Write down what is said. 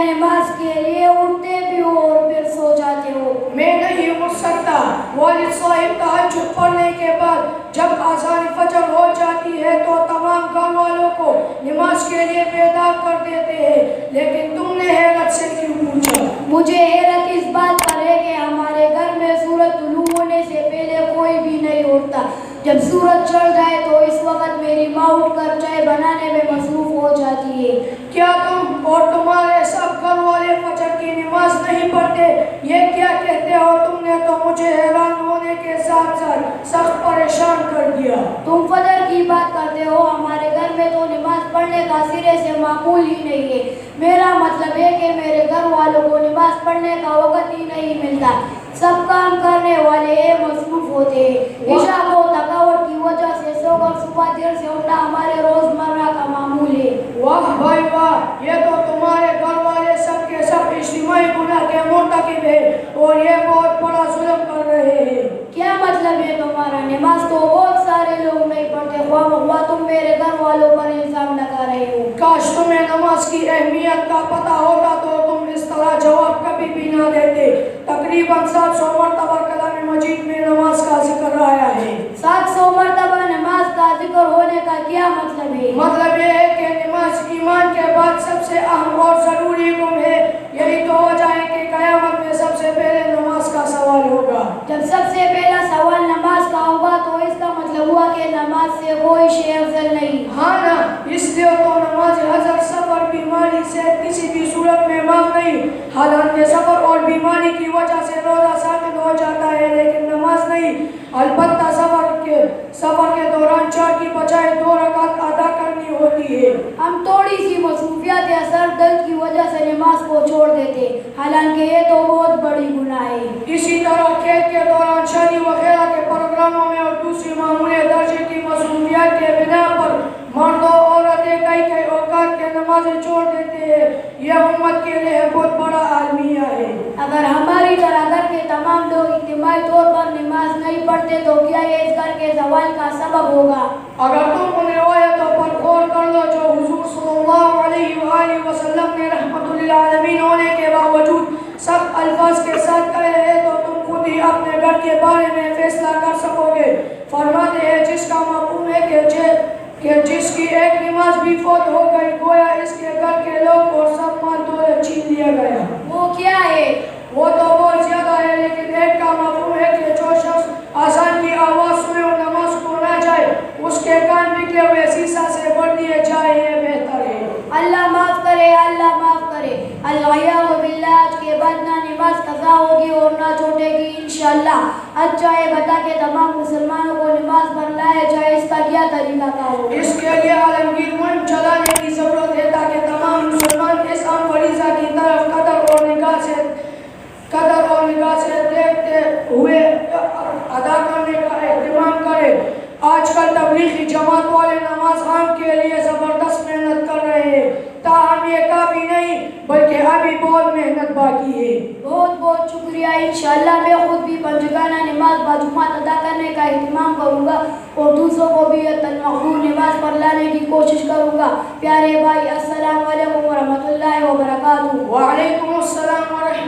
نماز کے لیے اٹھتے بھی ہو اور پھر سو جاتے ہو؟ میں نہیں اٹھ سکتا۔ والد صاحب تہجد پڑھنے کے بعد جب اذان فجر ہو جاتی ہے تو تمام گھر والوں کو نماز کے لیے بیدار کر دیتے ہیں، لیکن تم نے حیرت سے کیوں پوچھا؟ مجھے حیرت اس بات پر ہے کہ ہمارے گھر میں سورج طلوع ہونے سے پہلے کوئی بھی نہیں اٹھتا۔ جب سورج چڑھ جائے تو اس وقت میری ماں اٹھ کر چائے بنانے میں مصروف ہو جاتی ہے۔ کیا تم اور تمہارے سب گھر والے فجر کی نماز نہیں پڑھتے؟ یہ کیا کہتے ہو؟ تم نے تو مجھے حیران ہونے کے ساتھ ساتھ سخت پریشان کر دیا۔ تم فجر کی بات کرتے ہو، ہمارے گھر میں تو نماز پڑھنے کا سرے سے معمول ہی نہیں ہے۔ میرا مطلب ہے کہ میرے گھر والوں کو نماز پڑھنے کا وقت ہی نہیں ملتا۔ سب کام کرنے والے مصروف ہوتے ہیں۔ عشاء کو تھکاوٹ کی وجہ سے سو کر صبح دیر سے اٹھنا ہمارے روزمرہ کا معمول ہے۔ واہ بھائی واہ، یہ تو تمہارے گھر والے سب کے سب اجتماعی گناہ کے مرتکب ہیں اور یہ بہت بڑا ظلم کر رہے ہیں۔ کیا مطلب ہے تمہارا؟ نماز تو بہت سارے لوگ نہیں پڑھتے، خواہ تم میرے گھر والوں پر الزام لگا رہے ہو۔ کاش تمہیں نماز کی اہمیت کا پتہ ہوتا تو تم اس طرح جواب کبھی بھی نہ دیتے۔ تقریباً 700 مرتبہ کلام مجید میں نماز کا ذکر آیا ہے۔ 700 مرتبہ نماز کا ذکر ہونے کا کیا مطلب ہے؟ مطلب یہ ہے کہ نماز ایمان کے بعد سب سے اہم اور ضروری حکم ہے۔ یہی تو وجہ ہے کہ قیامت میں سب سے پہلے نماز کا سوال ہوگا۔ جب سب سے پہلا سوال نماز کا ہوگا تو اس کا مطلب ہوا کہ نماز سے کوئی شے افضل نہیں۔ ہاں نا، اس لیے تو نماز حضر سفر بیماری سے کسی بھی صورت میں معاف نہیں۔ حالانکہ سفر اور بیماری کی وجہ سے روزہ ثابت ہو جاتا ہے لیکن نماز نہیں۔ البتہ سفر کے دوران 4 کی بجائے 2 رکعت ادا کرنی ہوتی ہے۔ ہم تھوڑی سی مصروفیات یا سر درد کی وجہ سے نماز کو چھوڑ دیتے، حالانکہ یہ تو بہت بڑی گناہ ہے۔ اسی طرح کھیت کے دوران شادی وغیرہ کے پروگراموں میں اور دوسری معمولی درجے کی مصروفیات کے بنا پر مرد و عورتیں کئی اوقات کے نمازیں چھوڑ دیتے ہیں۔ یہ امت کے لیے بہت بڑا المیہ ہے۔ اگر ہماری طرح گھر کے تمام لوگ اجتماعی طور پر نماز نہیں پڑھتے تو کیا یہ اس گھر کے زوال کا سبب ہوگا؟ اگر تم ان روایتوں پر غور کر لو جو حضور صلی اللہ علیہ وآلہ وسلم نے رحمت للعالمین ہونے کے باوجود سخت الفاظ کے ساتھ کہے ہیں تو تم خود ہی اپنے گھر کے بارے میں فیصلہ کر سکو گے۔ فرماتے ہیں جس کا مفہوم ہے کہ جس کی ایک نماز بھی فوت ہو گئی گویا اس کے گھر کے لوگ اور سب مال دولت چھین لیا گیا۔ وہ کیا ہے؟ وہ تو بہت زیادہ ہے، لیکن ایک کا مفہوم ہے کہ جو شخص اذان کی آواز سنے اور نماز کو نہ جائے اس کے کان نکلے ہوئے سیسا سے بھر دیے جائے، یہ بہتر ہے۔ اللہ معاف کرے، اللہ معاف کرے۔ العیاذ باللہ، آج کے بعد نہ نماز قضا ہوگی اور نہ چھوٹے گی انشاءاللہ۔ اچھا یہ بتا کہ تمام مسلمانوں کو نماز پر لائے جائے، اس کا کیا طریقہ کار ہوگا؟ اس کے لیے عالمگیر مہم چلانے کی ضرورت ہے تاکہ تمام مسلمان اس اہم فریضہ کی طرف قدر اور نگاہ سے دیکھتے ہوئے ادا کرنے کا اہتمام کرے۔ آج کل تبلیغی جماعت والے نماز عام کے لیے زبردست محنت کر رہے ہیں، تاہم یہ کافی نہیں بلکہ ابھی بہت محنت باقی ہے۔ بہت بہت شکریہ۔ انشاءاللہ میں خود بھی پنجگانہ نماز باجماعت ادا کرنے کا اہتمام کروں گا اور دوسروں کو بھی المقصود نماز پر لانے کی کوشش کروں گا۔ پیارے بھائی، السلام علیکم ورحمۃ اللہ وبرکاتہ۔ وعلیکم السلام ورحمۃ اللہ۔